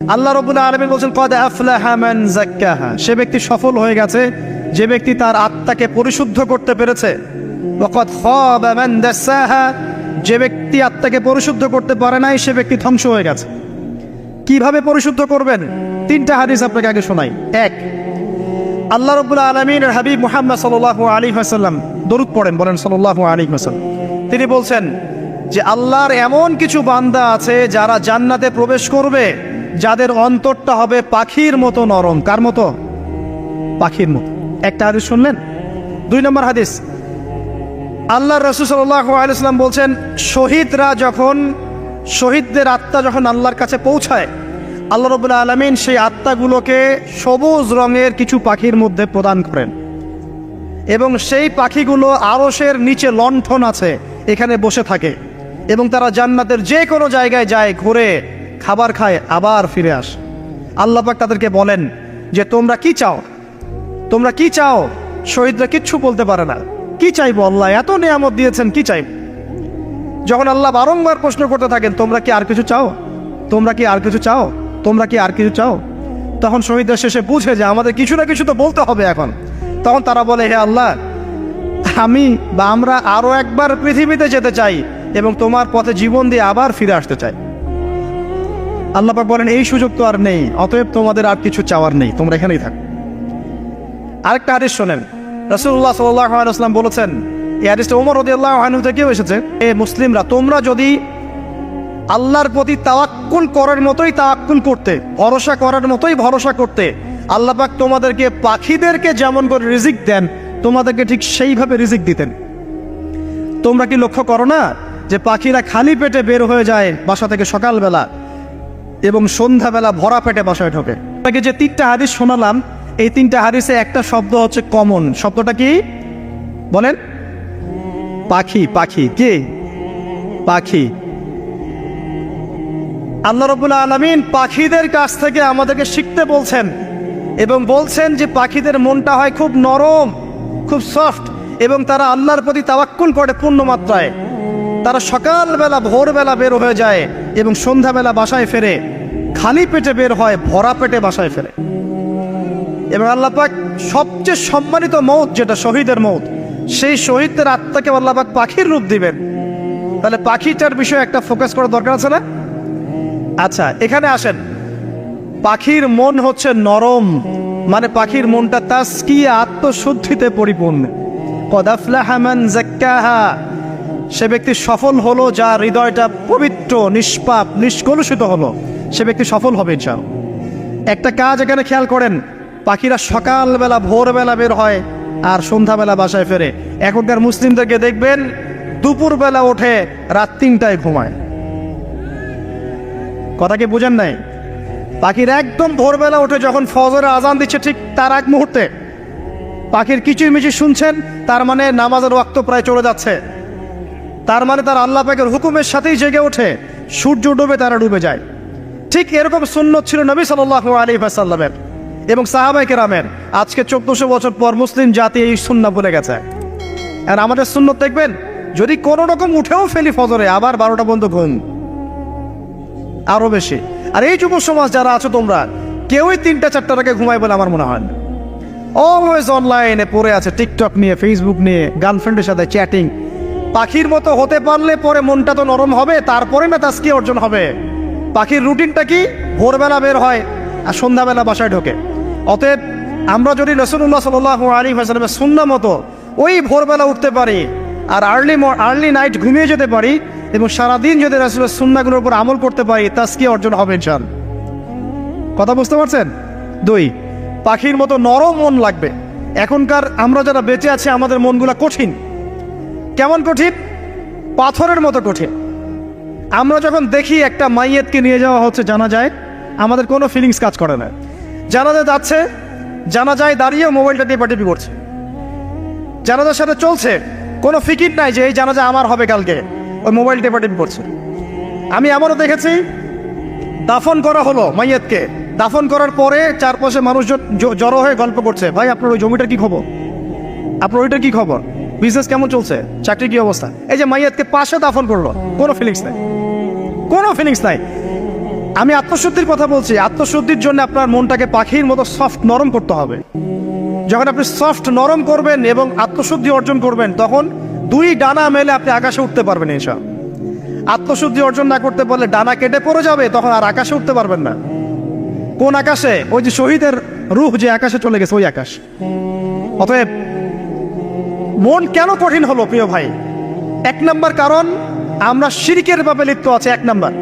আল্লাহ রাব্বুল আলামিন বলেন কদ আফলাহা মান যাক্কাহা, সে ব্যক্তি সফল হয়ে গেছে যে ব্যক্তি তার আত্মাকে পরিশুদ্ধ করতে পেরেছে। ওয়া কদ খাবা মান দাসাহা, যে ব্যক্তি আত্মাকে পরিশুদ্ধ করতে পারে নাই সে ব্যক্তি ধ্বংস হয়ে গেছে। কিভাবে পরিশুদ্ধ করবেন? তিনটা হাদিস আপনাকে আগে শোনাই। এক, আল্লাহ রাব্বুল আলামিনের হাবিব মুহাম্মদ সাল্লাল্লাহু আলাইহি ওয়াসাল্লাম দরুদ পড়েন, বলেন সাল্লাল্লাহু আলাইহি ওয়াসাল্লাম। তিনি বলছেন যে আল্লাহর এমন কিছু বান্দা আছে যারা জান্নাতে প্রবেশ করবে যাদের অন্তরটা হবে পাখির মতো নরম। কার মতো? পাখির মতো। একটা হাদিস শুনলেন। দুই নম্বর হাদিস, আল্লাহর রাসূল সাল্লাল্লাহু আলাইহি ওয়াসাল্লাম বলছেন শহীদদের আত্মা যখন আল্লাহর কাছে পৌঁছায়, আল্লাহ রাব্বুল আলামিন সেই আত্মাগুলোকে সবুজ রঙের কিছু পাখির মধ্যে প্রদান করেন এবং সেই পাখিগুলো আরশের নিচে লণ্ঠন আছে এখানে বসে থাকে এবং তারা জান্নাতের যে কোনো জায়গায় যায়, ঘুরে খাবার খায়, আবার ফিরে আসে। আল্লাহ পাক তাদেরকে বলেন যে তোমরা কি চাও, তোমরা কি চাও? শহীদরা কিচ্ছু বলতে পারে না। কি চাইবো? আল্লাহ এত নিয়ামত দিয়েছেন, কি চাইব? যখন আল্লাহ বারংবার প্রশ্ন করতে থাকেন তোমরা কি আর কিছু চাও, তোমরা কি আর কিছু চাও, তোমরা কি আর কিছু চাও, তখন শহীদরা শেষে বুঝে যে আমাদের কিছু না কিছু তো বলতে হবে এখন। তখন তারা বলে হে আল্লাহ, আমরা আরো একবার পৃথিবীতে যেতে চাই এবং তোমার পথে জীবন দিয়ে আবার ফিরে আসতে চাই। আল্লাহ পাক বলেন এই সুযোগ তো আর নেই, অতএব তোমাদের আর কিছু চাওয়ার নেই, তোমরা এখানেই থাকো। আরেকটা হাদিস শোনেন, রাসূলুল্লাহ সাল্লাল্লাহু আলাইহি ওয়াসাল্লাম বলেছেন, এই হাদিসটা ওমর রাদিয়াল্লাহু আনহু থেকেও এসেছে, এ মুসলিমরা তোমরা যদি আল্লাহর প্রতি তাওয়াক্কুল করার মতোই তাওয়াক্কুল করতে, ভরসা করার মতোই ভরসা করতে, আল্লাহ পাক তোমাদেরকে পাখিদেরকে যেমন করে রিজিক দেন তোমাদেরকে ঠিক সেইভাবে রিজিক দিতেন। তোমরা কি লক্ষ্য করো না যে পাখিরা খালি পেটে বের হয়ে যায় বাসা থেকে সকালবেলা এবং সন্ধ্যাবেলা ভরা পেটে বাসায় ঢোকে? আপনাকে যে তিনটা হাদিস শোনালাম এই তিনটা হাদিসে একটা শব্দ হচ্ছে কমন। শব্দটা কি বলেন? পাখি। পাখি কি? পাখি। আল্লাহ রাব্বুল আলামিন পাখিদের কাছ থেকে আমাদেরকে শিখতে বলছেন এবং বলছেন যে পাখিদের মনটা হয় খুব নরম, খুব সফট এবং তারা আল্লাহর প্রতি তাওয়াক্কুল করে পূর্ণ মাত্রায়। তারা সকালবেলা ভোরবেলা বের হয়ে যায় এবং সন্ধ্যাবেলা বাসায় ফেরে, খালি পেটে বের হয়, ভরা পেটে বাসায় ফেরে। এবং আল্লাহ পাক সবচেয়ে সম্মানিত মৌত যেটা শহীদের মৌত, সেই শহীদদের আত্মাকে আল্লাহ পাক পাখির রূপ দিবেন। তাহলে পাখিটার বিষয়ে একটা ফোকাস করার দরকার আছে না? আচ্ছা, এখানে আসেন। পাখির মন হচ্ছে নরম, মানে পাখির মনটা তাসকিয়া, আত্মশুদ্ধিতে পরিপূর্ণ। কদ আফলাহা মান যাক্কাহা, সে ব্যক্তি সফল হলো যার হৃদয়টা পবিত্র, নিষ্পাপ, নিষ্কলুষিত হলো, সে ব্যক্তি সফল হবে ইনশাআল্লাহ। একটা কাজ এখানে খেয়াল করেন, পাখিরা সকালবেলা ভোরবেলা বের হয় আর সন্ধ্যাবেলা বাসায় ফেরে। এখনকার মুসলিমদেরকে দেখবেন দুপুরবেলা ওঠে, রাত 3টায় ঘুমায়। কথা কি বুঝেন নাই? পাখির একদম ভোরবেলা ওঠে, যখন ফজরের আজান দিচ্ছে ঠিক তার এক মুহূর্তে পাখির কিচিরমিচির শুনছেন, তার মানে নামাজের ওয়াক্ত প্রায় চলে যাচ্ছে, তার মানে তার আল্লাহ পাকের হুকুমের সাথেই জেগে ওঠে। সূর্য ডুবে তারা ডুবে যায়। ঠিক এরকম সুন্নত ছিল নবী সাল্লাল্লাহু আলাইহি ওয়াসাল্লামের এবং সাহাবায়ে কেরামের। আজকে 1400 বছর পর মুসলিম জাতি এই সুন্নাহ ভুলে গেছে। আর আমাদের সুন্নত দেখবেন, যদি কোনো রকম উঠেও ফেলি ফজরে, আবার 12টা পর্যন্ত ঘুম, আরো বেশি। আর এই যুব সমাজ যারা আছো তোমরা কেউই 3টা-4টার আগে ঘুমায় বলে আমার মনে হয় না। অলওয়েজ অনলাইনে পড়ে আছে, টিকটক নিয়ে, ফেসবুক নিয়ে, গার্লফ্রেন্ডের সাথে চ্যাটিং। পাখির মতো হতে পারলে পরে মনটা তো নরম হবে, তারপরে না তাসকিয়া অর্জন হবে। পাখির রুটিনটা কি? ভোরবেলা বের হয় আর সন্ধ্যাবেলা বাসায় ঢোকে। অতএব আমরা যদি রাসূলুল্লাহ সাল্লাল্লাহু আলাইহি ওয়াসাল্লামের সুন্নাহ মতো ওই ভোরবেলা উঠতে পারি আর আর্লি নাইট ঘুমিয়ে যেতে পারি এবং সারাদিন যদি রাসূলের সুন্নাহগুলোর উপর আমল করতে পারি, তাসকিয়া অর্জন হবে ইনশাআল্লাহ। কথা বুঝতে পারছেন? 2, পাখির মতো নরম মন লাগবে। এখনকার আমরা যারা বেঁচে আছি আমাদের মনগুলা কঠিন। কেমন কঠিন? পাথরের মতো কঠিন। আমরা যখন দেখি একটা মাইয়েতকে নিয়ে যাওয়া হচ্ছে জানাজায়, আমাদের কোনো ফিলিংস কাজ করে না। জানাজায় যাচ্ছে, জানাজায় দাঁড়িয়ে মোবাইলটা দিয়ে পাটিপি করছে, জানাজার সাথে চলছে, কোনো ফিকির নাই যে এই জানাজা আমার হবে কালকে, ওই মোবাইল টেপাটিপি করছে। আমি এমনও দেখেছি, দাফন করা হলো মাইয়েতকে, দাফন করার পরে চারপাশে মানুষজন জড়ো হয়ে গল্প করছে, ভাই আপনার ওই জমিটার কি খবর, আপনার ওইটার কি খবর, বিজনেস কেমন চলছে, চাকরির কি অবস্থা। এই যে মাইয়াতকে পাশে দাফন করলো, কোনো ফিলিংস নাই, কোনো ফিলিংস নাই। আমি আত্মশুদ্ধির কথা বলছি। আত্মশুদ্ধির জন্য আপনার মনটাকে পাখির মতো সফট নরম করতে হবে। যখন আপনি সফট নরম করবেন এবং আত্মশুদ্ধি অর্জন করবেন, তখন দুই ডানা মেলে আপনি আকাশে উঠতে পারবেন ইনশাআল্লাহ। আত্মশুদ্ধি অর্জন না করতে পারলে ডানা কেটে পড়ে যাবে, তখন আর আকাশে উঠতে পারবেন না। কোন আকাশে? ওই যে শহীদের রূহ যে আকাশে চলে গেছে, ওই আকাশ। অতএব মন কেন কঠিন হলো প্রিয় ভাই? এক নম্বর কারণ, আমরা শিরকের পাপে লিপ্ত আছে। এক নম্বর,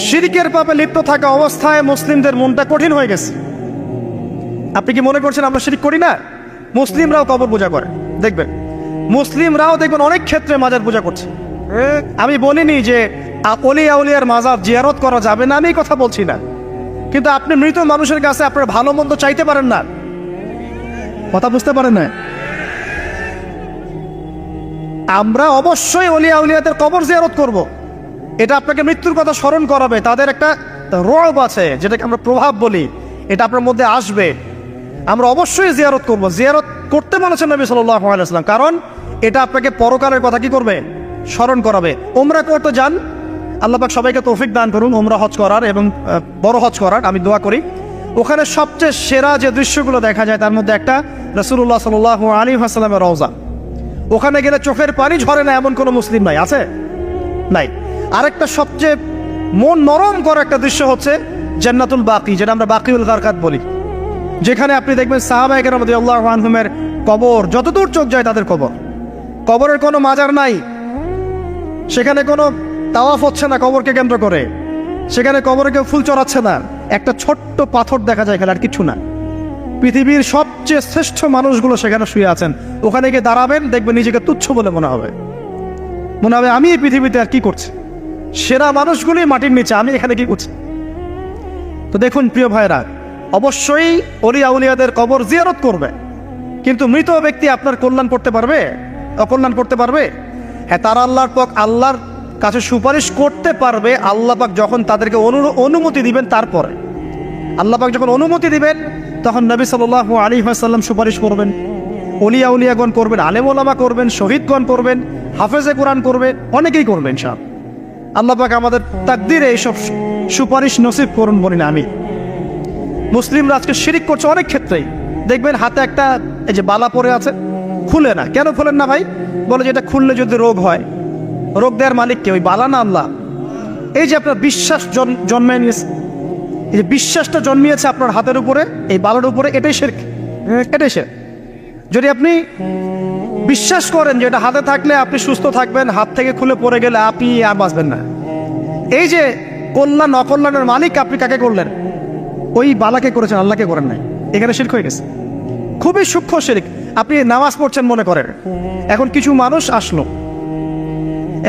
শিরকের পাপে লিপ্ত থাকা অবস্থায় মুসলিমদের মনটা কঠিন হয়ে গেছে। আপনি কি মনে করছেন আমরা শিরক করি না? মুসলিমরাও কবর পূজা করে, দেখবেন মুসলিমরাও দেখবেন অনেক ক্ষেত্রে মাজার পূজা করছে। আমি বলিনি যে অলিয়া উলিয়ার মাজার জিয়ারত করা যাবে না, আমি এই কথা বলছি না। কিন্তু আপনি মৃত মানুষের কাছে আপনার ভালো মন্দ চাইতে পারেন না। কথা বুঝতে পারেন না? আমরা অবশ্যই অলিয়া উলিয়াদের কবর জিয়ারত করব। এটা আপনাকে মৃত্যুর কথা স্মরণ করাবে। তাদের একটা রব আছে, যেটাকে আমরা প্রভাব বলি, এটা আপনার মধ্যে আসবে। আমরা অবশ্যই জিয়ারত করব। জিয়ারত করতে বলেছেন নবী সাল্লাল্লাহু আলাইহি ওয়াসাল্লাম, কারণ এটা আপনাকে পরকালের কথা কি করবে? স্মরণ করাবে। উমরা করতে যান, আল্লাহ পাক সবাইকে তৌফিক দান করুন উমরা হজ করার এবং বড় হজ করার। আমি দোয়া করি। ওখানে সবচেয়ে সেরা যে দৃশ্যগুলো দেখা যায় তার মধ্যে একটা রাসূলুল্লাহ সাল্লাল্লাহু আলাইহি ওয়াসাল্লামের রওজা। ওখানে গেলে চোখের পানি ঝরে না এমন কোনো মুসলিম নাই, আছে? নাই। আরেকটা সবচেয়ে মন নরম করা একটা দৃশ্য হচ্ছে জান্নাতুল বাকি, যেটা আমরা বাকিউল গারকাত বলি, যেখানে আপনি দেখবেন সাহাবায়ে কেরাম রাদিয়াল্লাহু আনহুমের কবর, যতদূর চোখ যায় তাদের কবর। কবরের কোনো মাজার নাই, সেখানে কোনো তাওয়াফ হচ্ছে না কবরকে কেন্দ্র করে, সেখানে কবরে কেউ ফুল চড়াচ্ছে না, একটা ছোট্ট পাথর দেখা যায় এখানে, আর কিছু না। পৃথিবীর সবচেয়ে শ্রেষ্ঠ মানুষগুলো সেখানে শুয়ে আছেন। ওখানে গিয়ে দাঁড়াবেন, দেখবেন নিজেকে তুচ্ছ বলে মনে হবে। আমি এই পৃথিবীতে আর কি করছি? সেরা মানুষগুলি মাটির নিচে, আমি এখানে কি করছি? তো দেখুন প্রিয় ভাইরা, অবশ্যই অলিয়া উলিয়াদের কবর জিয়ারত করবে, কিন্তু মৃত ব্যক্তি আপনার কল্যাণ করতে পারবে? অকল্যাণ করতে পারবে? হ্যাঁ, তারা আল্লাহর কাছে সুপারিশ করতে পারবে আল্লাহ পাক যখন তাদেরকে অনুমতি দিবেন। তারপরে আল্লাহ পাক যখন অনুমতি দিবেন, তখন নবী সাল্লাল্লাহু আলাইহি ওয়াসাল্লাম সুপারিশ করবেন, অলিয়া উলিয়াগণ করবেন, আলেম ওলামা করবেন, শহীদগণ করবেন, হাফেজে কোরআন করবে, অনেকেই করবেন ইনশাআল্লাহ। আল্লাহ পাক আমাদের তাকদীরে এইসব সুপারিশ নসিব করুন বলি না আমি। মুসলিমরা আজকে শিরিক করছে অনেক ক্ষেত্রেই। দেখবেন হাতে একটা এই যে বালা পরে আছে, খুলে না। কেন খুলেন না ভাই? বলে যে এটা খুললে যদি রোগ হয়। রোগ দেওয়ার মালিক কে? ওই বালা না আল্লাহ? এই যে আপনার বিশ্বাস জন্মায় নিয়েছে, এই যে বিশ্বাসটা জন্মিয়েছে আপনার হাতের উপরে, এই বালার উপরে, এটাই শিরক, এটাই শিরক। যদি আপনি বিশ্বাস করেন যে এটা হাতে থাকলে আপনি সুস্থ থাকবেন, হাত থেকে খুলে পড়ে গেলে আপনি আর বাঁচবেন না, এই যে কল্যাণ অকল্যাণের মালিক আপনি কাকে করলেন? ওই বালাকে করেছেন, আল্লাহকে করেন নাই। এখানে শিরক হয়ে গেছে, খুবই সূক্ষ্ম শিরক। আপনি নামাজ পড়ছেন মনে করেন, এখন কিছু মানুষ আসলো,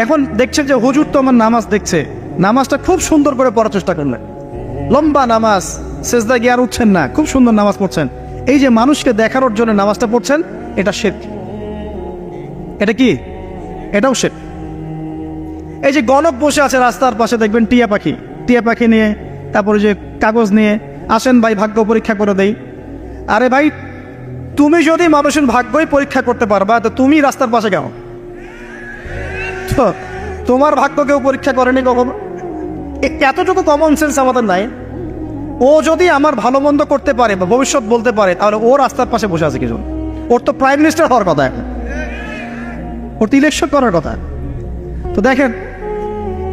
এখন দেখছেন যে হুজুর তো আমার নামাজ দেখছে, নামাজটা খুব সুন্দর করে পড়ার চেষ্টা করলেন, লম্বা নামাজ, সেজদা গিয়ে আর উঠছেন না, খুব সুন্দর নামাজ পড়ছেন। এই যে মানুষকে দেখানোর জন্য নামাজটা পড়ছেন, এটা শিরক। এটা কি? এটাও শিরক। এই যে গণক বসে আছে রাস্তার পাশে, দেখবেন টিয়া পাখি নিয়ে, তারপরে যে কাগজ নিয়ে, আসেন ভাই ভাগ্য পরীক্ষা করে দেই। আরে ভাই, তুমি যদি মানুষের ভাগ্যই পরীক্ষা করতে পারবা, তো তুমি রাস্তার পাশে কেন? তোমার ভাগ্য কেউ পরীক্ষা করেনি কখনো? এতটুকু কমন সেন্স আমাদের নাই। ও যদি আমার ভালো মন্দ করতে পারে বা ভবিষ্যৎ বলতে পারে, তাহলে ও রাস্তার পাশে বসে আছে কিছু? ওর তো প্রাইম মিনিস্টার হওয়ার কথা, এখন ওর তো ইলেকশন করার কথা। তো দেখেন,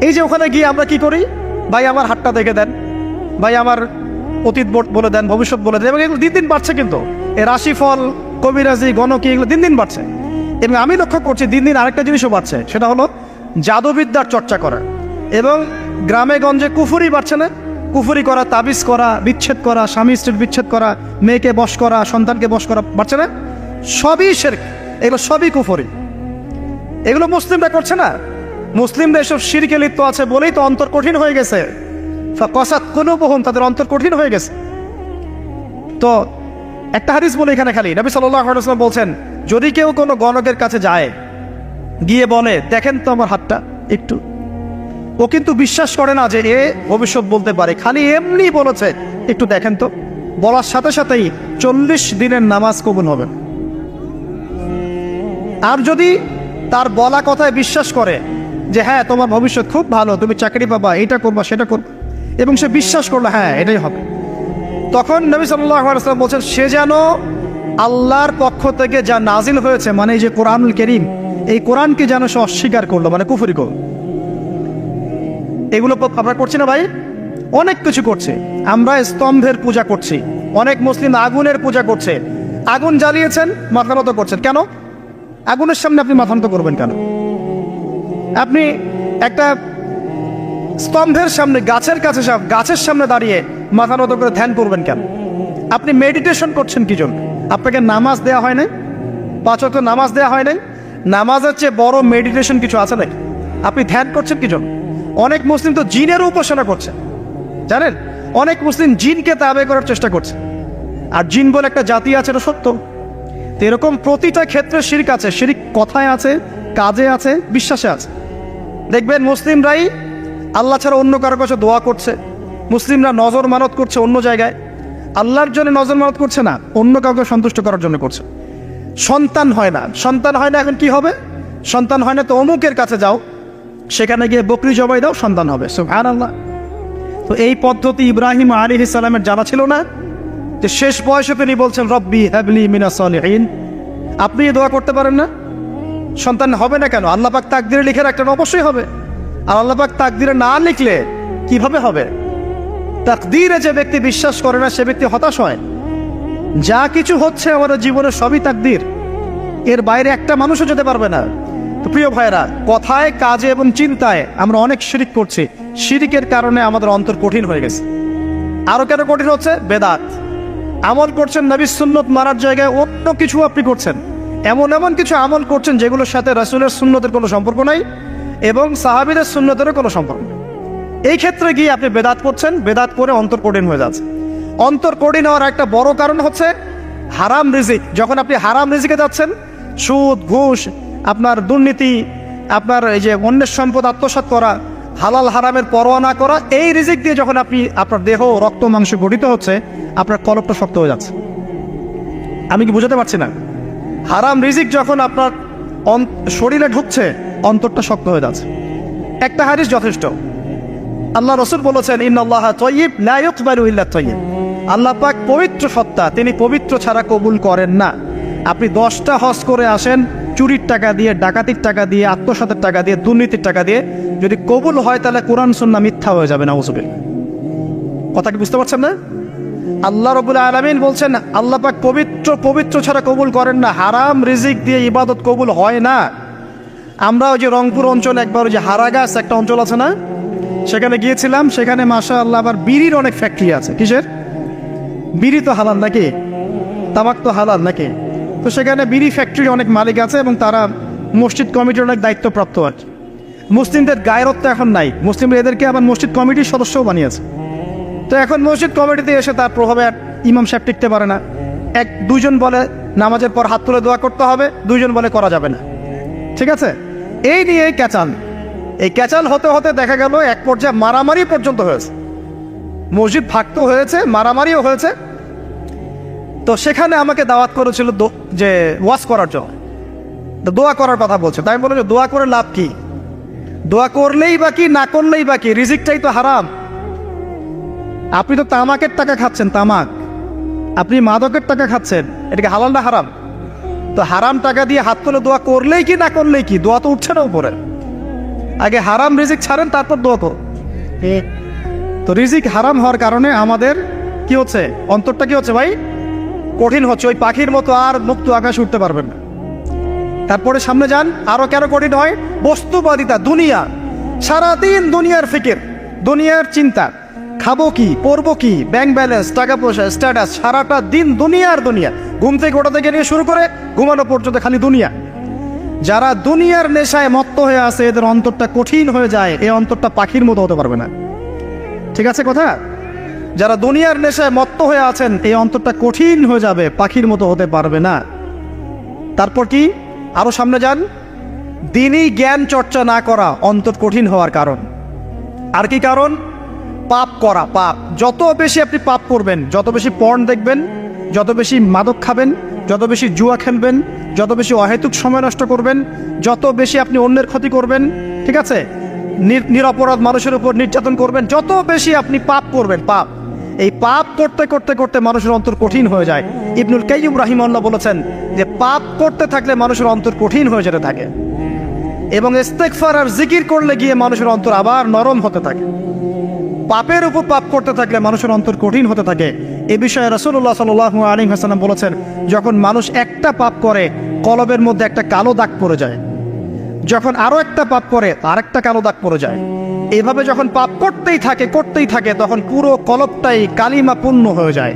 এই যে ওখানে গিয়ে আমরা কি করি? ভাই আমার হাতটা দেখে দেন, ভাই আমার অতীত বলে দেন, ভবিষ্যৎ বলে দেন। এবং এগুলো দিন দিন বাড়ছে, কিন্তু এই রাশিফল, কবিরাজি, গণকি, এগুলো দিন দিন বাড়ছে। এবং আমি লক্ষ্য করছি দিন দিন আরেকটা জিনিসও বাড়ছে, সেটা হলো জাদুবিদ্যার চর্চা করা। এবং গ্রামে গঞ্জে কুফুরি বাড়ছে না? কুফুরি করা, তাবিজ করা, বিচ্ছেদ করা, স্বামী স্ত্রীর বিচ্ছেদ করা, মেয়েকে বশ করা, সন্তানকে বশ করা, বাড়ছে না? সবই শিরক, এগুলো সবই কুফুরি। এগুলো মুসলিমরা করছে না? মুসলিমরা এসব শিরকে লিপ্ত আছে বলেই তো অন্তর কঠিন হয়ে গেছে। কসাত কুলুবুহুম, তাদের অন্তর কঠিন হয়ে গেছে। তো একটা হাদিস বলে এখানে, খালি নবী সাল্লাল্লাহু আলাইহি ওয়াসাল্লাম বলছেন, যদি কেউ কোনো গণকের কাছে যায়, গিয়ে বলে দেখেন তো আমার হাতটা একটু, ও কিন্তু বিশ্বাস করে না যে এ ভবিষ্যৎ বলতে পারে, খালি এমনি বলেছে একটু দেখেন তো, বলার সাথে সাথেই 40 দিনের নামাজ কবুল হবে। আর যদি তার বলা কথায় বিশ্বাস করে যে হ্যাঁ তোমার ভবিষ্যৎ খুব ভালো, তুমি চাকরি পাবা, এটা করবা সেটা করবা, এবং সে বিশ্বাস করলো হ্যাঁ এটাই হবে। তখন নবী সাল্লাল্লাহু আলাইহি ওয়াসাল্লাম বলছেন সে যেন আল্লাহর পক্ষ থেকে যা নাজিল হয়েছে মানে এই যে কোরআনুল কারীম, এই কোরআনকে যেন সে অস্বীকার করলো, মানে কুফরি করলো। এগুলো আমরা করছি না ভাই? অনেক কিছু করছে। আমরা স্তম্ভের পূজা করছি, অনেক মুসলিম আগুনের পূজা করছে। আগুন জ্বালিয়েছেন, মাথা নত করছেন কেন? আগুনের সামনে আপনি মাথা নত করবেন কেন? আপনি একটা স্তম্ভের সামনে, গাছের কাছে, গাছের সামনে দাঁড়িয়ে মাথা নত করে ধ্যান করবেন কেন? আপনি মেডিটেশন করছেন কি জন্য? আপনাকে নামাজ দেয়া হয় নাই? 5 ওয়াক্ত নামাজ দেয়া হয় নাই? নামাজের চেয়ে বড় মেডিটেশন কিছু আছে নাকি? আপনি ধ্যান করছেন কি জন্য? অনেক মুসলিম তো জিনের উপাসনা করছে, জানেন? অনেক মুসলিম জিনকে তাবে করার চেষ্টা করছে। আর জিন বলে একটা জাতি আছে, এটা সত্য। তো এরকম প্রতিটা ক্ষেত্রে শিরক আছে। শিরক কথায় আছে, কাজে আছে, বিশ্বাসে আছে। দেখবেন মুসলিমরাই আল্লাহ ছাড়া অন্য কারো কাছে দোয়া করছে, মুসলিমরা নজর মানত করছে অন্য জায়গায়, আল্লাহর জন্য নজর মানত করছে না, অন্য কাউকে সন্তুষ্ট করার জন্য করছে। সন্তান হয় না, সন্তান হয় না, এখন কি হবে? সন্তান হয় না তো অমুকের কাছে যাও, সেখানে গিয়ে বকরি জবাই দাও, সন্তান হবে। সুবহানাল্লাহ। তো এই পদ্ধতি ইব্রাহিম আলাইহিস সালামের জানা ছিল না যে শেষ বয়সে তিনি বলছেন রব্বি হাবলি মিনাস সালিহিন। আপনি দোয়া করতে পারেন না? সন্তান হবে না কেন? আল্লাহ পাক তাকদিরে লিখে রাখলেন, অবশ্যই হবে। আর আল্লাহ পাক তাকদিরে না লিখলে কিভাবে হবে? তাকদিরে যে ব্যক্তি বিশ্বাস করে না সে ব্যক্তি হতাশ হয়। যা কিছু হচ্ছে আমাদের জীবনে সবই তাকদির, এর বাইরে একটা মানুষও যেতে পারবে না। তো প্রিয় ভাইরা, কথায়, কাজে এবং চিন্তায় আমরা অনেক শিরিক করছি। শিরিকের কারণে আমাদের অন্তর কঠিন হয়ে গেছে। আরো কেন কঠিন হচ্ছে? বেদাত। আমল করছেন নবীর সুন্নত মারার জায়গায় অন্য কিছু আপনি করছেন, এমন এমন কিছু আমল করছেন যেগুলোর সাথে রাসূলের সুন্নতের কোনো সম্পর্ক নাই এবং সাহাবীদের সুন্নতেরও কোনো সম্পর্ক নেই। এই ক্ষেত্রে গিয়ে আপনি বেদাত করছেন, বেদাত করে অন্তর কঠিন হয়ে যাচ্ছে। অন্তর কঠিন হওয়ার একটা বড় কারণ হচ্ছে হারাম রিজিক। যখন আপনি হারাম রিজিকে যাচ্ছেন, সুদ, ঘুষ, আপনার দুর্নীতি, আপনার এই যে অন্যের সম্পদ আত্মসাৎ করা, হালাল হারামের পরোয়া না করা, এই রিজিক দিয়ে যখন আপনি আপনার দেহ, রক্ত, মাংস গঠিত হচ্ছে, আপনার কলবটা শক্ত হয়ে যাচ্ছে। আমি কি বুঝাতে পারছি না? হারাম রিজিক যখন আপনার শরীরে ঢুকছে, অন্তরটা শক্ত হয়ে যাচ্ছে। একটা হাদিস যথেষ্ট। আল্লাহ রাসূল বলেছেন ইন্নাল্লাহা তাইয়্যিব লা ইকবালু ইল্লা তাইয়্যিব। আল্লাহ পাক পবিত্র সত্তা, তিনি পবিত্র ছাড়া কবুল করেন না। আপনি 10টা হজ করে আসেন, চুরির টাকা দিয়ে, ডাকাতির টাকা দিয়ে, আত্মসাতের টাকা দিয়ে, দুর্নীতির টাকা দিয়ে, যদি কবুল হয় তাহলে কোরআন সুন্নাহ মিথ্যা হয়ে যাবে। নাউযুবিল্লাহ। কথা কি বুঝতে পারছেন না? আল্লাহ রাব্বুল আলামিন বলছেন আল্লাহ পাক পবিত্র, পবিত্র ছাড়া কবুল করেন না। হারাম রিজিক দিয়ে ইবাদত কবুল হয় না। আমরা ওই যে রংপুর অঞ্চলে একবার ওই যে হারাগাছ একটা অঞ্চল আছে না, সেখানে গিয়েছিলাম। সেখানে মাশাআল্লাহ আবার বিড়ির অনেক ফ্যাক্টরি আছে। কিসের? বিড়ি তো হালাল নাকি? তামাক তো হালাল নাকি? তো সেখানে বিড়ি ফ্যাক্টরির অনেক মালিক আছে এবং তারা মসজিদ কমিটির অনেক দায়িত্বপ্রাপ্ত আর কি। মুসলিমদের গায়রত্ব এখন নাই, মুসলিমরা এদেরকে আবার মসজিদ কমিটির সদস্যও বানিয়েছে। তো এখন মসজিদ কমিটিতে এসে তার প্রভাবে ইমাম সাহেব টিকতে পারে না। দুইজন বলে নামাজের পর হাত তুলে দোয়া করতে হবে, দুইজন বলে করা যাবে না। ঠিক আছে? এই নিয়ে ক্যাচাল, এই ক্যাচাল হতে হতে দেখা গেল এক পর্যায়ে মারামারি পর্যন্ত হয়েছে। মসজিদ ভাগতো হয়েছে, মারামারিও হয়েছে। তো সেখানে আমাকে দাওয়াত করেছিল যে ওয়াজ করার জন্য, দোয়া করার কথা বলছে। তাই আমি বললাম যে দোয়া করে লাভ কি? দোয়া করলেই বা কি, না করলেই বা কি? রিজিকটাই তো হারাম। আপনি তো তামাকের টাকা খাচ্ছেন, তামাক। আপনি মাদকের টাকা খাচ্ছেন, এটাকে হালাল না হারাম? তো হারাম টাকা দিয়ে হাত তুলে দোয়া করলেই কি, না করলেই কি? দোয়া তো উঠছে না উপরে। আগে হারাম রিজিক ছাড়েন, তারপর দোয়া করুন। তো রিজিক হারাম হওয়ার কারণে আমাদের কি হচ্ছে? অন্তরটা কি হচ্ছে ভাই? কঠিন হচ্ছে। ওই পাখির মতো আর মুক্ত আকাশে উঠতে পারবেন না। তারপরে সামনে যান, আরো কেন কঠিন হয়? বস্তুবাদিতা, দুনিয়া। সারাদিন দুনিয়ার ফিকির, দুনিয়ার চিন্তা। খাবো কি, পরবো কি, ব্যাংক ব্যালেন্স, টাকা পয়সা, স্ট্যাটাস, সারাটা দিন দুনিয়ার দুনিয়া। ঘুম থেকে ওঠা থেকে নিয়ে শুরু করে ঘুমানো পর্যন্ত খালি দুনিয়া। যারা দুনিয়ার নেশায় মত্ত হয়ে আছে, এদের অন্তরটা কঠিন হয়ে যায়। এই অন্তরটা পাখির মতো হতে পারবে না। ঠিক আছে কথা? যারা দুনিয়ার নেশায় মত্ত হয়ে আছেন, এই অন্তরটা কঠিন হয়ে যাবে, পাখির মতো হতে পারবে না। তারপর কি? আরো সামনে যান, দিনই জ্ঞান চর্চা না করা অন্তর কঠিন হওয়ার কারণ। আর কি কারণ? পাপ করা, পাপ। যত বেশি আপনি পাপ করবেন, যত বেশি পর্ন দেখবেন, যত বেশি মাদক খাবেন, যত বেশি জুয়া খেলবেন, যত বেশি অহেতুক সময় নষ্ট করবেন, যত বেশি আপনি অন্যের ক্ষতি করবেন, ঠিক আছে, নিরপরাধ মানুষের উপর নির্যাতন করবেন, যত বেশি আপনি পাপ করবেন, পাপ এই পাপ করতে করতে করতে মানুষের অন্তর কঠিন হয়ে যায়। ইবনুল কাইয়্যিম রাহিমাহুল্লাহ বলেছেন যে পাপ করতে থাকলে মানুষের অন্তর কঠিন হয়ে যেতে থাকে, এবং ইস্তেগফার আর জিকির করলে গিয়ে মানুষের অন্তর আবার নরম হতে থাকে। পাপের উপর পাপ করতে থাকলে মানুষের অন্তর কঠিন হতে থাকে। এ বিষয়ে রাসূলুল্লাহ সাল্লাল্লাহু আলাইহি ওয়াসাল্লাম বলেছেন, যখন মানুষ একটা পাপ করে কলবের মধ্যে একটা কালো দাগ পড়ে যায়, যখন আরো একটা পাপ করে আরেকটা কালো দাগ পড়ে যায়। এইভাবে যখন পাপ করতেই থাকে তখন পুরো কলবটাই কালিমা পূর্ণ হয়ে যায়।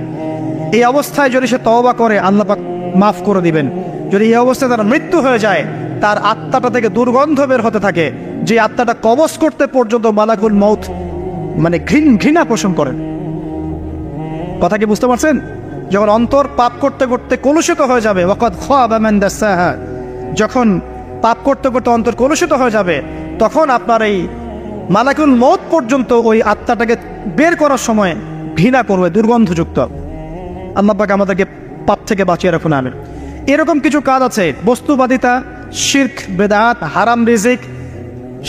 এই অবস্থায় যদি সে তওবা করে আল্লাহ পাক মাফ করে দিবেন। যদি এই অবস্থায় তার মৃত্যু হয়ে যায়, তার আত্মাটা থেকে দুর্গন্ধ বের হতে থাকে, যে আত্মাটা কবজ করতে পর্যন্ত মালাকুল মউত মানে ঘৃণা পোষণ করেন। কথা কি বুঝতে পারছেন? যখন অন্তর পাপ করতে করতে কলুষিত হয়ে যাবে, ওয়াকাদ খাবা মান দাসাহা, যখন পাপ করতে করতে অন্তর কলুষিত হয়ে যাবে, তখন আপনার এই মালাকুল মউত পর্যন্ত ওই আত্মাটাকে বের করার সময় ঘৃণা করবে, দুর্গন্ধযুক্ত। আল্লাহ পাক আমাদেরকে পাপ থেকে বাঁচিয়ে রাখুন, আমিন। এরকম কিছু কাজ আছে, বস্তুবাদিতা, শিরক, বেদাত, হারাম রিজিক,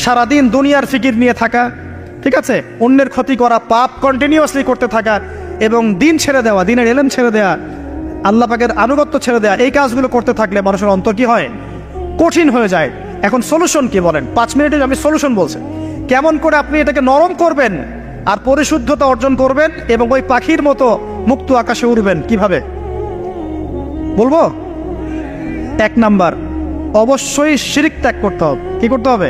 সারাদিন দুনিয়ার ফিকির নিয়ে থাকা, ঠিক আছে, অন্যের ক্ষতি করা, পাপ কন্টিনিউয়াসলি করতে থাকা, এবং দিন ছেড়ে দেওয়া, দিনের এলেম ছেড়ে দেওয়া, আল্লাহ পাকের আনুগত্য ছেড়ে দেওয়া, এই কাজগুলো করতে থাকলে মানুষের অন্তর কি হয়? কঠিন হয়ে যায়। এখন সলিউশন কি বলেন? 5 মিনিটে আমি সলিউশন বলছি, কেমন করে আপনি এটাকে নরম করবেন আর পরিশুদ্ধতা অর্জন করবেন এবং ওই পাখির মতো মুক্ত আকাশে উড়বেন, কিভাবে বলবো? 1 নাম্বার, অবশ্যই শিরক ত্যাগ করতে হবে। কি করতে হবে?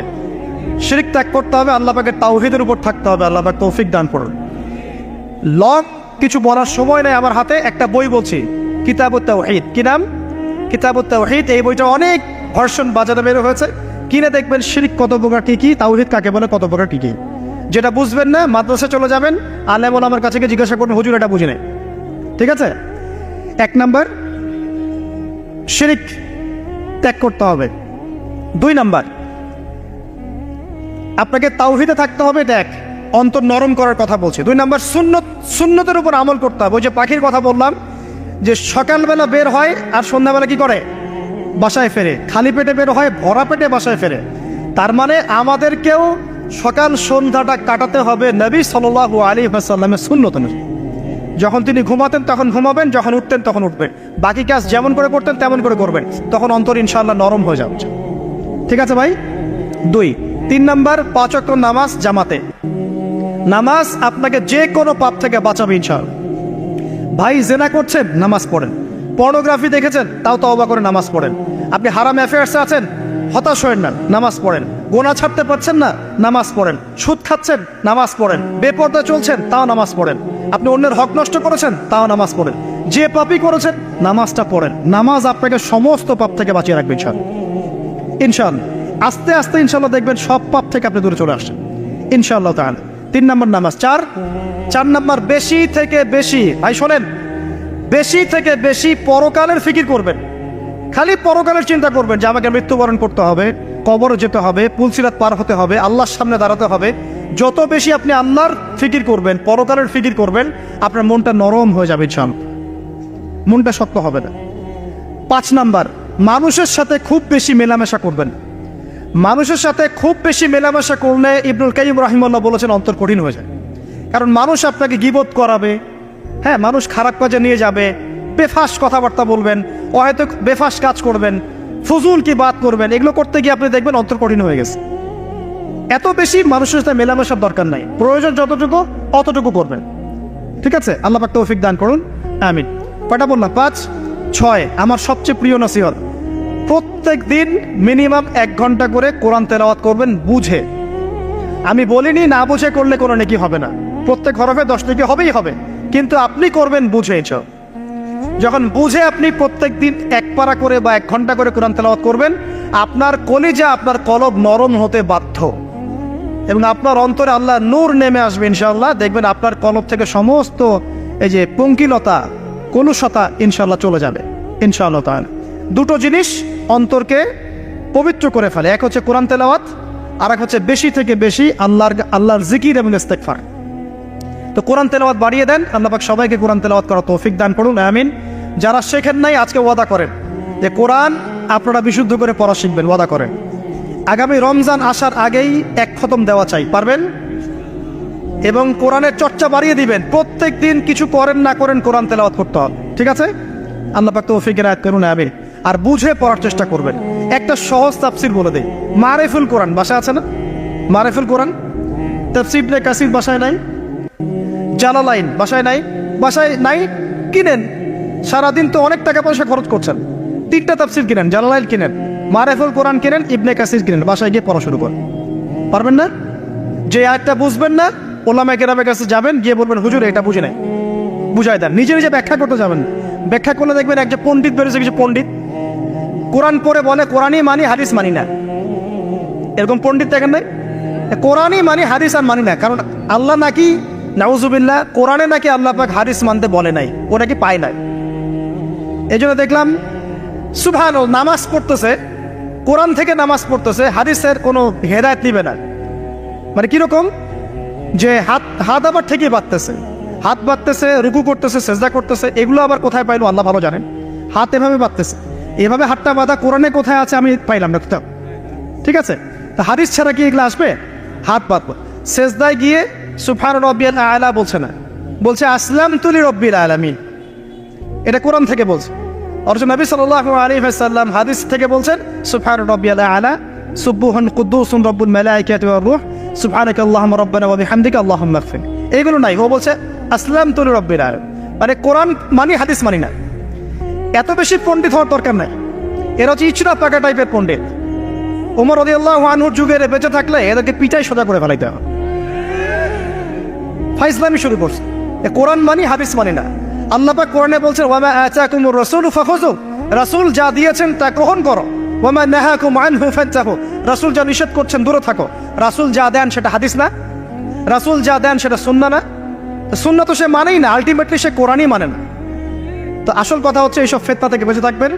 শিরক ত্যাগ করতে হবে, আল্লাহ পাকের তাওহীদের উপর থাকতে হবে। আল্লাহ পাক তৌফিক দান করুন। লং কিছু বলার সময় নেই আমার হাতে, একটা বই বলছি, কিতাবুত তাওহীদ। কি নাম? কিতাবুত তাওহীদ। এই বইটা অনেক ভার্সন বাজারে বের হয়েছে, কিনে দেখবেন শিরক কত প্রকার, কি কি, তাওহীদ কাকে বলে, কত প্রকার, কি কি। যেটা বুঝবেন না মাদ্রাসা চলে যাবেন, আলেম ওলামার কাছে গিয়ে জিজ্ঞাসা করবেন, হুজুর এটা বুঝি নাই। ঠিক আছে? 1 নাম্বার, শিরক ত্যাগ করতে হবে। 2 নাম্বার, আপনাকে তাওহীদে থাকতে হবে, এটা 1, অন্তর নরম করার কথা বলছি। 2 নাম্বার, সুন্নতের উপর আমল করতে হবে। ওই যে পাখির কথা বললাম, যে সকালবেলা বের হয় আর সন্ধ্যাবেলা কি করে? বাসায় ফেরে। খালি পেটে বের হয়, ভরা পেটে বাসায় ফেরে। তার মানে আমাদেরকেও সকাল সন্ধ্যাটা কাটাতে হবে নবী সাল্লাল্লাহু আলাইহি ওয়াসাল্লামের সুন্নত অনুযায়ী। যখন তিনি ঘুমাতেন তখন ঘুমাবেন, যখন উঠতেন তখন উঠবেন, বাকি কাজ যেমন করে করতেন তেমন করে করবেন, তখন অন্তর ইনশাআল্লাহ নরম হয়ে যাবে। ঠিক আছে ভাই? 2। 3 নাম্বার, 5 ওয়াক্ত নামাজ জামাতে। নামাজ আপনাকে যে কোনো পাপ থেকে বাঁচাবে ইনশাআল্লাহ। ভাই জেনা করছেন, নামাজ পড়েন। পর্নোগ্রাফি দেখেছেন, তাও তওবা করে নামাজ পড়েন। আপনি হারাম অ্যাফেয়ার্সে আছেন, হতাশ হয়েন না, নামাজ পড়েন। গোনা ছাড়তে পারছেন না, নামাজ পড়েন। সুদ খাচ্ছেন, নামাজ পড়েন। বেপর্দা চলছেন, তাও নামাজ পড়েন। আপনি অন্যের হক নষ্ট করেছেন, তাও নামাজ পড়েন। যে পাপই করেছেন, নামাজটা পড়েন। নামাজ আপনাকে সমস্ত পাপ থেকে বাঁচিয়ে রাখবে ইনশাআল্লাহ। ইনশাআল্লাহ আস্তে আস্তে ইনশাআল্লাহ দেখবেন সব পাপ থেকে আপনি দূরে চলে আসছেন ইনশাআল্লাহ তাআলা। 3 নম্বর নামাজ। 4 নম্বর, বেশি থেকে বেশি, ভাই শোনেন, বেশি থেকে বেশি পরকালের ফিকির করবেন। খালি পরকালের চিন্তা করবেন যে আমাকে মৃত্যুবরণ করতে হবে, কবরে যেতে হবে, পুলসিরাত পার হতে হবে, আল্লাহর সামনে দাঁড়াতে হবে। যত বেশি আপনি আল্লাহর ফিকির করবেন, পরকালের ফিকির করবেন, আপনার মনটা নরম হয়ে যাবে ইনশাআল্লাহ, মনটা শক্ত হবে না। 5 নাম্বার, মানুষের সাথে খুব বেশি মেলামেশা করবেন। মানুষের সাথে খুব বেশি মেলামেশা করলে ইবনুল কাইয়্যিম রাহিমাহুল্লাহ বলেছেন অন্তর কঠিন হয়ে যায়। কারণ মানুষ আপনাকে গীবত করাবে, হ্যাঁ, মানুষ খারাপ কাজে নিয়ে যাবে, বেফাস কথাবার্তা বলবেন, হয়তো বেফাস কাজ করবেন, ফুজুল কি বাত করবেন। এগুলো করতে গিয়ে আপনি দেখবেন অন্তর কঠিন হয়ে গেছে। এত বেশি মানুষের সাথে মেলামেশার দরকার নাই, প্রয়োজন যতটুকু অতটুকু করবেন। ঠিক আছে? আল্লাহ পাক তৌফিক দান করুন, আমিন। কয়টা বললাম? 5। 6, আমার সবচেয়ে প্রিয় নসিহত, প্রত্যেক দিন মিনিমাম 1 ঘন্টা করে কোরআন তেলাওয়াত করবেন বুঝে। আমি বলিনি না বুঝে করলে কোনো নেকি হবে না, প্রত্যেক হরফে 10 নেকি হবেই হবে, কিন্তু আপনি করবেন বুঝে। যখন বুঝে আপনি প্রত্যেক দিন 1 পারা করে বা 1 ঘন্টা করে কোরআন তেলাওয়াত করবেন, আপনার কলিজা, আপনার কলব নরম হতে বাধ্য, এবং আপনার অন্তরে আল্লাহ নূর নেমে আসবে ইনশাআল্লাহ। দেখবেন আপনার কলব থেকে সমস্ত এই যে পঙ্কিলতা, কলুষতা ইনশাআল্লাহ চলে যাবে ইনশাআল্লাহ তাআলা। 2টো জিনিস অন্তরকে পবিত্র করে ফেলে, এক হচ্ছে কোরআন তেলাওয়াত, আর এক হচ্ছে বেশি থেকে বেশি আল্লাহর জিকির এবং ইস্তেগফার। তো কোরআন তেলাওয়াত বাড়িয়ে দেন, আল্লাহ পাক সবাইকে কোরআন তেলাওয়াত করার তৌফিক দান করুন, আমিন। যারা শেখেন নাই আজকে ওয়াদা করেন যে কোরআন আপনারা বিশুদ্ধ করে পড়া শিখবেন, ওয়াদা করেন। আগামী রমজান আসার আগেই এক খতম দেওয়া চাই, পারবেন? এবং কোরআনের চর্চা বাড়িয়ে দিবেন, প্রত্যেক দিন কিছু করেন না করেন কোরআন তেলাওয়াত করতে হবে, ঠিক আছে? আল্লাহ পাক তৌফিকের আয়াত করুন, আমিন। আর বুঝে পড়ার চেষ্টা করবেন। একটা সহজ তাফসীর বলে দেই, মারিফুল কোরআন বাসায় আছে না? মারিফুল কোরআন তাফসীর ইবনে কাসির বাসায় নাই? জালালাইন বাসায় নাই? বাসায় নাই, কিনেন। সারাদিন তো অনেক টাকা পয়সা খরচ করছেন, 3টা তাফসীর কিনেন, জালালাইন কিনেন, মারিফুল কোরআন কিনেন, ইবনে কাসির কিনেন, বাসায় গিয়ে পড়া শুরু করেন। পারবেন না? যে আয়াতটা বুঝবেন না, ওলামায়ে কেরামের কাছে যাবেন, গিয়ে বলবেন হুজুর এটা বুঝে নাই, বুঝাই দেন। নিজে নিজে ব্যাখ্যা করতে যাবেন, ব্যাখ্যা করলে দেখবেন একজন পণ্ডিত বেরোছে, কিছু পণ্ডিত কোরআন পড়ে বলে কোরআনই মানি হাদিস মানি না। এরকম পণ্ডিত দেখেন নাই? কোরআনই মানি হাদিস আর মানি না, কারণ আল্লাহ নাকি নাউজুবিল্লাহ কোরআনে নাকি আল্লাহ পাক হাদিস মানতে বলে নাই, ও নাকি পায় নাই। এই জন্য দেখলাম সুবহানাল্লাহ নামাজ পড়তেছে, কোরআন থেকে নামাজ পড়তেছে, হাদিসের কোনো হেদায়েত নিবে না। মানে কিরকম যে হাত আবার ঠিকই বাঁধতেছে, হাত বাঁধতেছে, রুকু করতেছে, সেজদা করতেছে, এগুলো আবার কোথায় পাইলো আল্লাহ ভালো জানেন। হাত এভাবে বাঁধতেছে, এভাবে হাতটা বাঁধা কোরআনে কোথায় আছে আমি পাইলাম না কোথাও, ঠিক আছে? তা হাদিস ছাড়া কি এগুলো আসবে? হাত বাঁধবো, সেজদায় গিয়ে সুবহান রাব্বিয়াল আলা বলছে না, বলছে আসলামতু লিরাব্বিল আলামিন। এটা কোরআন থেকে বলছে। অথচ নবী সাল্লাল্লাহু আলাইহি ওয়াসাল্লাম হাদিস থেকে বলছেন সুবহান রাব্বিয়াল আলা সুবহান কুদ্দুসুন রব্বুল মালাইকাতি ওয়ার রূহ সুবহানাকাল্লাহুম্মা রাব্বানা ওয়া বিহামদিকা আল্লাহুম্মা ইগফির। এইগুলো নাই, ও বলছে আসলামতু লিরাব্বিল আলামিন। মানে কোরআন মানি হাদিস মানি না। এত বেশি পণ্ডিত হওয়ার দরকার নাই, এরা হচ্ছে ইচরা পাকা টাইপের পণ্ডিত। ওমর রাদিয়াল্লাহু আনহুর যুগে বেঁচে থাকলে এদেরকে পিটাই সোজা করে ফেলাইতে হবে। ফাইজলামি শুরু করছে, কোরআন মানি হাদিস মানি না। আল্লাহ পাক কোরআনে বলছেন ওয়া মা আতাকুমুর রাসূলু ফাখুযু, রাসূল যা দিয়েছেন তা গ্রহণ করো। ওয়া মা নাহাকুম আনহু ফান্তাহু, রাসূল যা নিষেধ করছেন দূরে থাকো। রাসূল যা দেন সেটা হাদিস না? রাসূল যা দেন সেটা সুন্নাহ না? সুন্নাহ তো সে মানেই না, আলটিমেটলি সে কোরআনই মানে না। তো আসল কথা হচ্ছে এইসব ফিতনা থেকে বেঁচে থাকবেন,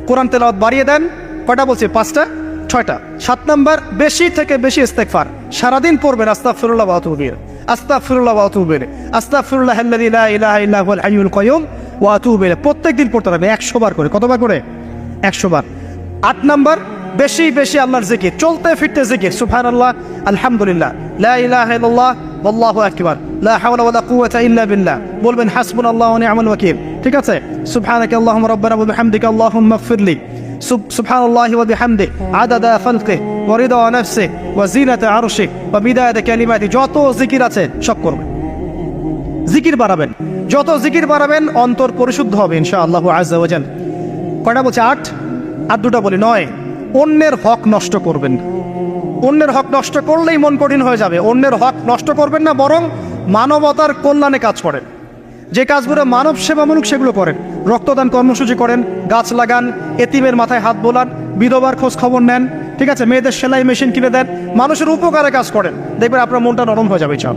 কোরআন তেলাওয়াত বাড়িয়ে দেন। কয়টা বলছি? 5টা 6টা। 7 নাম্বার, বেশি থেকে বেশি ইস্তেগফার সারাদিন পড়বেন। আস্তাগফিরুল্লাহ ওয়া আতুবু ইলাইহি, আস্তাগফিরুল্লাহ ওয়া আতুবু ইলাইহি, আস্তাগফিরুল্লাহাল্লাযী লা ইলাহা ইল্লা হুয়াল হাইয়ুল কাইয়্যুম ওয়া আতুবু ইলাইহি। প্রত্যেকদিন পড়তে হবে 100 বার করে। কতবার করে? 100 বার। 8 নাম্বার, বেশি বেশি আল্লাহর জিকির, চলতে ফিরতে জিকির। সুবহানাল্লাহ, আলহামদুলিল্লাহ, লা ইলাহা ইল্লাল্লাহ, আল্লাহু আকবার, লা হাওলা ওয়ালা কুওয়াতা ইল্লা বিল্লাহ। বলবেন হাসবুনাল্লাহু ওয়া নি'মাল ওয়াকিল, ঠিক আছে? সুবহানাকাল্লাহুম্মা রাব্বানা ওয়া বিহামদিকা আল্লাহুম্মা ইগফিরলি, সুবহানাল্লাহি ওয়া বিহামদিহি আদাদা খালকিহি ওয়া রিদা নাফসিহি ওয়া জিনাতা আরশিহি ওয়া বিদায়াতা কালিমাতিহি। যত জিকির আছে সব করবেন, জিকির বাড়াবেন। যত জিকির বাড়াবেন অন্তর পরিশুদ্ধ হবে ইনশাআল্লাহ আযজা ওয়া জাল। কয়টা বলছে? 8। আর 2টা বলি 9। অন্যের হক নষ্ট করবেন না। অন্যের হক নষ্ট করলেই মন কঠিন হয়ে যাবে। অন্যের হক নষ্ট করবেন না, বরং মানবতার কল্যাণে কাজ করেন। যে কাজগুলো মানব সেবামূলক সেগুলো করেন। রক্তদান কর্মসূচি করেন, গাছ লাগান, এতিমের মাথায় হাত বোলান, বিধবার খোঁজ খবর নেন, ঠিক আছে? মেয়েদের সেলাই মেশিন কিনে দেন, মানুষের উপকারে কাজ করেন। দেখবেন আপনার মনটা নরম হয়ে যাবে। চাও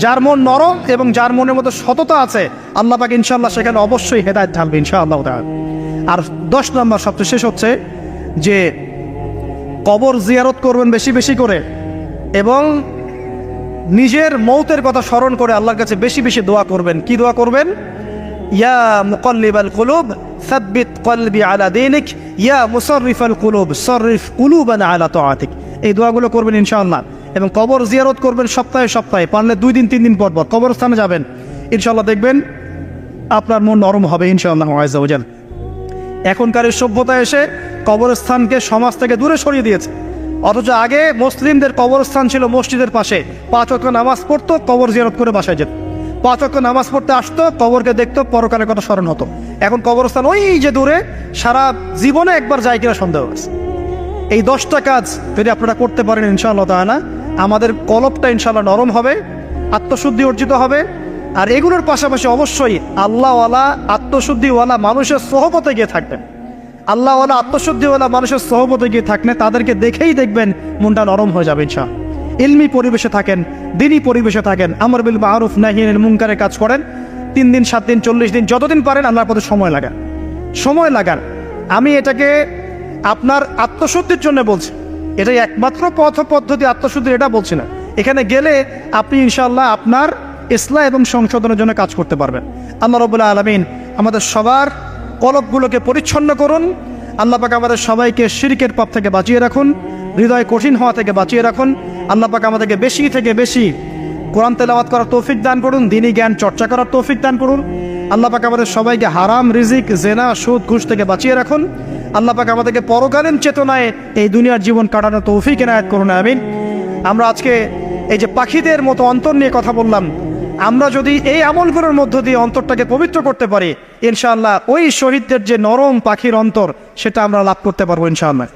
যার মন নরম এবং যার মনের মধ্যে সততা আছে, আল্লাহ পাক ইনশাআল্লাহ সেখানে অবশ্যই হেদায়েত ঢালবে ইনশাআল্লাহ তাআলা। আর 10 নম্বর সবচেয়ে শেষ হচ্ছে যে কবর জিয়ারত করবেন বেশি বেশি করে, এবং নিজের মৌতের কথা স্মরণ করে আল্লাহর কাছে বেশি বেশি দোয়া করবেন। কি দোয়া করবেন? ইয়া মুকাল্লিবাল কুলুব সাব্বিত কলবি আলা দীনিক, ইয়া মুসাররিফাল কুলুব সাররিফ কুলুবানা আলা তাআতিক। এই দোয়াগুলো করবেন ইনশাআল্লাহ। এবং কবর জিয়ারত করবেন সপ্তাহে সপ্তাহে, পারলে 2 দিন 3 দিন পর পর কবরস্থানে যাবেন। ইনশাআল্লাহ দেখবেন আপনার মন নরম হবে ইনশাআল্লাহ আযজা ওয়া জাল। এখনকার এই সভ্যতা এসে কবরস্থানকে সমাজ থেকে দূরে সরিয়ে দিয়েছে। অথচ আগে মুসলিমদের কবরস্থান ছিল মসজিদের পাশে, 5 ওয়াক্ত নামাজ পড়তো, কবর জিয়ারত করে বাসায় যেত। 5 ওয়াক্ত নামাজ পড়তে আসতো, কবরকে দেখতো, পরকালের কথা স্মরণ হতো। এখন কবরস্থান ওই যে দূরে, সারা জীবনে একবার যায় কিনা সন্দেহ আছে। এই 10টা কাজ যদি আপনারা করতে পারেন ইনশাআল্লাহ তাআলা, আমাদের কলবটা ইনশাআল্লাহ নরম হবে, আত্মশুদ্ধি অর্জিত হবে। আর এগুলোর পাশাপাশি অবশ্যই আল্লাহওয়ালা আত্মশুদ্ধিওয়ালা মানুষের সোহবতে গিয়ে থাকবেন। আল্লাহওয়ালা আত্মশুদ্ধিওয়ালা মানুষের সোহবতে গিয়ে থাকলে তাদেরকে দেখেই দেখবেন মনটা নরম হয়ে যাবে ইনশাআল্লাহ। ইলমি পরিবেশে থাকেন, দিনী পরিবেশে থাকেন, আমর বিল মারুফ নাহি আনিল মুনকারের কাজ করেন। 3 দিন 7 দিন 40 দিন যতদিন পারেন আল্লাহর পথে সময় লাগান। আমি এটাকে আপনার আত্মশুদ্ধির জন্য বলছি, এটাই একমাত্র পথ পদ্ধতি আত্মশুদ্ধির, এটা বলছি না। এখানে গেলে আপনি ইনশাআল্লাহ আপনার ইসলাহ এবং সংশোধনের জন্য কাজ করতে পারবেন। আল্লাহ রাব্বুল আলামিন আমাদের সবার কলবগুলোকে পরিচ্ছন্ন করুন। আল্লাহ পাক আমাদের সবাইকে শিরকের পাপ থেকে বাঁচিয়ে রাখুন। হৃদয় কঠিন হওয়া থেকে বাঁচিয়ে রাখুন। আল্লাহ পাক আমাদেরকে বেশি থেকে বেশি কোরআন তেলাওয়াত করার তৌফিক দান করুন, দ্বীনি জ্ঞান চর্চা করার তৌফিক দান করুন। আল্লাহ পাক আমাদের সবাইকে হারাম রিজিক, জেনা, সুদ, ঘুষ থেকে বাঁচিয়ে রাখুন। আল্লাহ পাক আমাদেরকে পরকালীন চেতনায় এই দুনিয়ার জীবন কাটানোর তৌফিক এনায়েত করুন, আমিন। আমরা আজকে এই যে পাখিদের মতো অন্তর নিয়ে কথা বললাম, আমরা যদি এই আমলগুলোর মধ্য দিয়ে অন্তরটাকে পবিত্র করতে পারি, ইনশাআল্লাহ ওই শহীদদের যে নরম পাখির অন্তর, সেটা আমরা লাভ করতে পারবো ইনশাআল্লাহ।